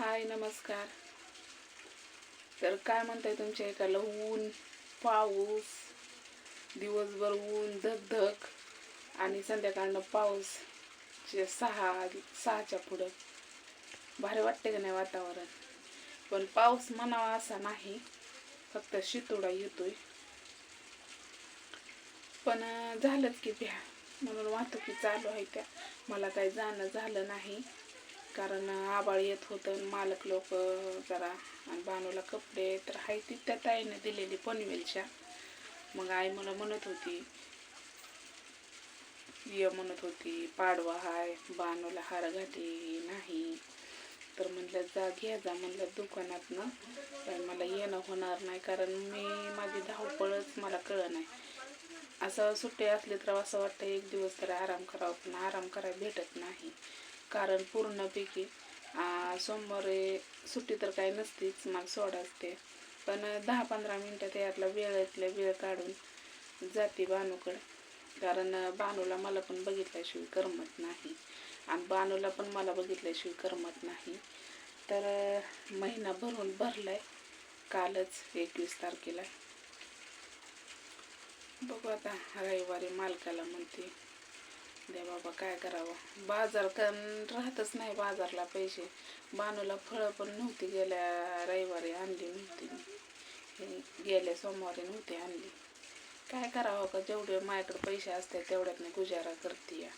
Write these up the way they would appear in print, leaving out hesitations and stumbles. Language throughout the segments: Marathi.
हाय नमस्कार. तर काय म्हणताय तुमच्या इकडलं ऊन, पाऊस, दिवसभर ऊन धगधग आणि संध्याकाळनं पाऊस. 6च्या पुढं भारी वाटते का नाही वातावरण. पण पाऊस म्हणावा असा नाही, फक्त शितोडा येतोय. पण झालंच की भ्या म्हणून वाहतुकी चालू आहे त्या. मला काही जाणं झालं नाही कारण आबाळ येत होतं. मालक लोक जरा आणि बानूला कपडे तर हाय ती त्या ताईने दिलेली पनवेलच्या. मग आई मला म्हणत होती पाडवा हाय, बानूला हार घाटी नाही. तर म्हणलं जा घ्या जा म्हणलं दुकानातनं. पण मला येणं होणार नाही कारण माझी धावपळच मला कळलं नाही. असं सुट्टी असली तर असं वाटतं एक दिवस तरी आराम करावं, पण आराम करायला भेटत नाही कारण पूर्णपैकी सोमवारी सुट्टी तर काही नसतीच, मला सोड असते. पण 10-15 मिनटं त्यातला वेळ काढून जाते बानूकडे. कारण बानूला मला पण बघितल्याशिवाय करमत नाही आणि बानूला पण मला बघितल्याशिवाय करमत नाही. तर महिना भरलाय, कालच 21 तारखेला. बघू आता रविवारी मालकाला म्हणते दे बाबा काय करावं. बाजार राहतच नाही बाजारला पैसे. बानूला फळं पण नव्हती, गेल्या रविवारी आणली नव्हती, गेल्या सोमवारी नव्हती आणली. काय करावं का, जेवढे माझ्याकडे पैसे असतात तेवढ्यातनं गुजारा करते.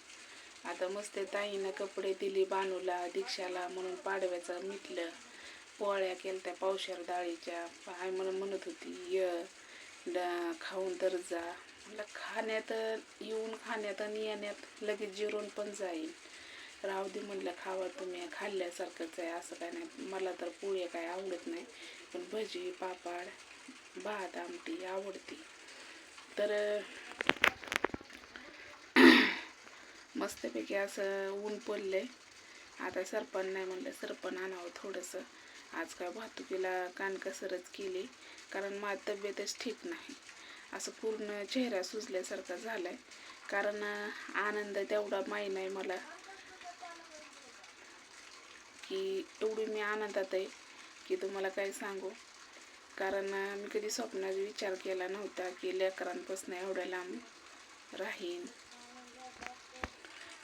आता मस्त ताईनं कपडे दिली बानूला दीक्षाला म्हणून पाडव्याचं मिटलं. पोळ्या केल्या पावशेर डाळीच्या. आई म्हणत होती खाऊन तर जा. मला खाण्यात आणि येण्यात लगेच जिरून पण जाईल. राहू दे म्हणलं, खावा तुम्ही, खाल्ल्यासारखंच आहे असं काय नाही. मला तर पोळी काय आवडत नाही, पण भजी पापड भात आमटी आवडते. तर मस्तपैकी असं ऊन पडलंय. आता सरपण नाही म्हणलं, सरपण आणावं थोडंसं. आज काय वाहतुकीला कानकसरच केली कारण माझी तब्येतच ठीक नाही. असं पूर्ण चेहरा सुजल्यासारखा झालाय. कारण आनंद तेवढा माही नाही मला की एवढी मी आनंदात आहे की तुम्हाला काय सांगू. कारण मी कधी स्वप्नात विचार केला नव्हता की लेकरांपासून एवढ्या लांब राहीन,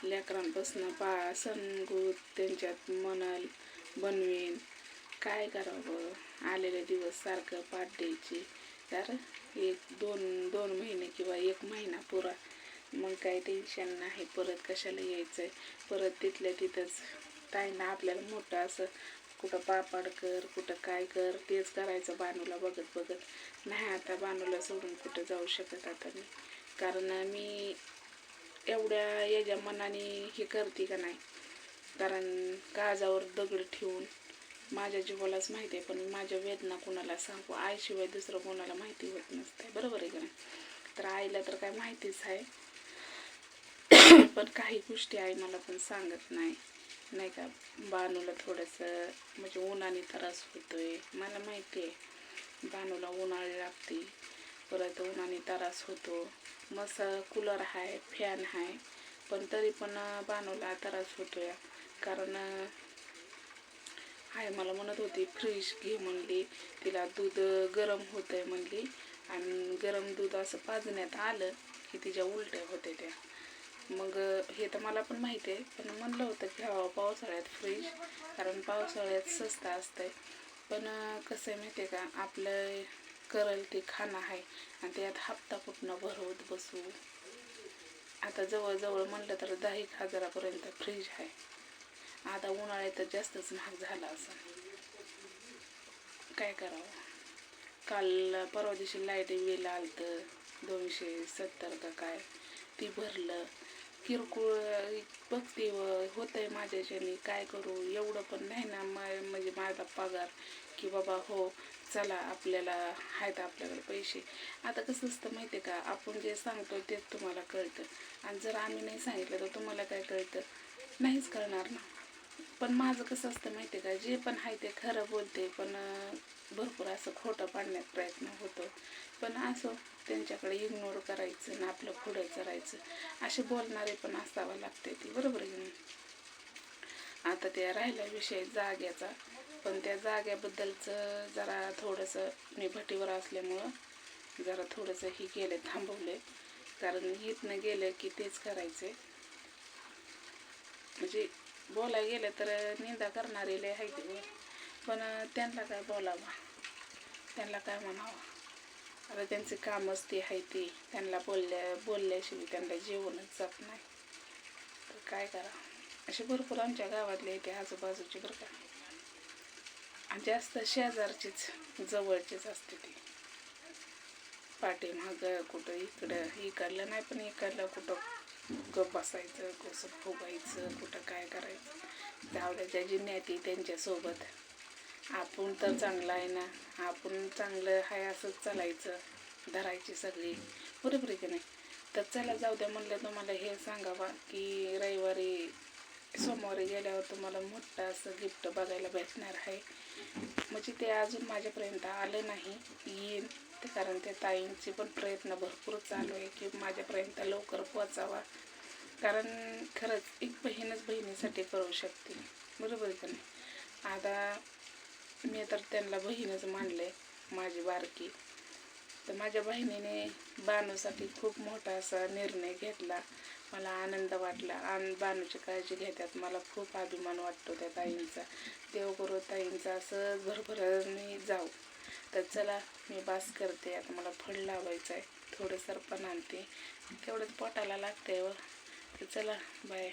लेकरांपासून संगूत त्यांच्यात मनल बनवीन. काय करावं, आलेले दिवस सारखं पाठ द्यायची. तर 1-2 महिने किंवा 1 महिना पुरा, मग काही टेन्शन नाही. परत कशाला यायचंय, परत तिथल्या तिथंच ताईंना आपल्याला मोठं असं कुठं पापड कर, कुठं काय कर, तेच करायचं बानूला बघत नाही. आता बानूला सोडून कुठं जाऊ शकत आता मी, कारण मी एवढ्या याच्या मनाने हे करते का नाही. कारण काळजावर दगड ठेवून माझ्या जीवालाच माहिती आहे, पण माझ्या वेदना कोणाला सांगू. आईशिवाय दुसरं कोणाला माहिती होत नसते, बरोबर आहे का नाही. तर आईला तर काय माहितीच आहे, पण काही गोष्टी आई मला पण सांगत नाही का. बानूला थोडंसं म्हणजे उन्हाने त्रास होतोय, मला माहिती आहे. बानूला उन्हाळी लागते, परत उन्हाने त्रास होतो. मस्त कूलर आहे, फॅन आहे, पण तरी पण बानूला त्रास होतोय. कारण हाय मला म्हणत होती फ्रीज घे म्हणली, तिला दूध गरम होतंय म्हणली आणि गरम दूध असं पाजण्यात आलं की तिच्या उलट्या होते त्या. मग हे तर मला पण माहिती आहे, पण म्हणलं होतं घ्यावं पावसाळ्यात फ्रीज, कारण पावसाळ्यात स्वस्त असतंय. पण कसं आहे माहिती आहे का, आपलं करल ते खाणं आहे आणि त्यात हप्ता कुठनं भरवत बसू. आता जवळजवळ म्हणलं तर 10-1 हजारापर्यंत फ्रीज आहे. आता उन्हाळ्यात जास्तच महाग झाला असं. काय करावं. काल परवा दिवशी लाईट बिल आलतं 270 का काय, ती भरलं. किरकोळ बघते होतंय माझ्याच्याने, काय करू. एवढं पण नाही ना म्हणजे माझा पगार की बाबा हो चला आपल्याला आहेत आपल्याकडे पैसे. आता कसं असतं माहिती आहे का, आपण जे सांगतो तेच तुम्हाला कळतं आणि जर आम्ही नाही सांगितलं तर तुम्हाला काय कळतं, नाहीच कळणार ना. पण माझं कसं असतं माहिती आहे का, जे पण आहे ते खरं बोलते, पण भरपूर असं खोटं पाडण्यात प्रयत्न होतो. पण असं त्यांच्याकडे इग्नोर करायचं आणि आपलं पुढं करायचं. असे बोलणारे पण असावं लागते ती, बरोबर आहे. आता त्या राहिला विषय जाग्याचा, पण त्या जाग्याबद्दलचं जरा थोडंसं मी भटीवर असल्यामुळं जरा थोडंसं ही केलं, थांबवले. कारण इथनं गेलं की तेच करायचे. म्हणजे बोलायला गेलं तर निंदा करणारे लय आहे ते, पण त्यांना काय बोलावं, त्यांना काय म्हणावं. आता त्यांचे कामच ते आहे ते, त्यांना बोलल्याशिवाय त्यांना जेवणच जात नाही. तर काय करावं. असे भरपूर आमच्या गावातले ते आजूबाजूचे बरं का, आणि जास्त शेजारचेच जवळचेच असते ते. पाठीमागं कुठं इकडलं नाही, पण इकडलं कुठं गप बसायचं, कसं फुगायचं, कुठं काय करायचं. जावड्या ज्या जिन्याती त्यांच्यासोबत आपण तर चांगलं आहे ना, आपण चांगलं आहे असंच चालायचं, धरायची सगळी, बरोबर आहे की नाही. तर चला जाऊ द्या म्हणलं, तुम्हाला हे सांगावा की रविवारी सोमवारी गेल्यावर तुम्हाला मोठं असं गिफ्ट बघायला भेटणार आहे. म्हणजे ते अजून माझ्यापर्यंत आलं नाही, येईन ते, कारण त्या ताईंचे पण प्रयत्न भरपूर चालू आहे की माझ्यापर्यंत लवकर पोचावा. कारण खरंच एक बहीणच बहिणीसाठी करू शकते, बरोबर का नाही. आता मी तर त्यांना बहीणच मानले, माझी बारकी. तर माझ्या बहिणीने बानूसाठी खूप मोठा असा निर्णय घेतला. मला आनंद वाटला, आणि बानूची काळजी घेतात, मला खूप अभिमान वाटतो त्या ताईंचा. देवगुरु ताईंचा असं भरभराने जाऊ. तर चला मी बास करते, आता मला फळ लावायचं आहे, थोडं सरपण आणते, तेवढंच पोटाला लागतंय व. तर चला बाय.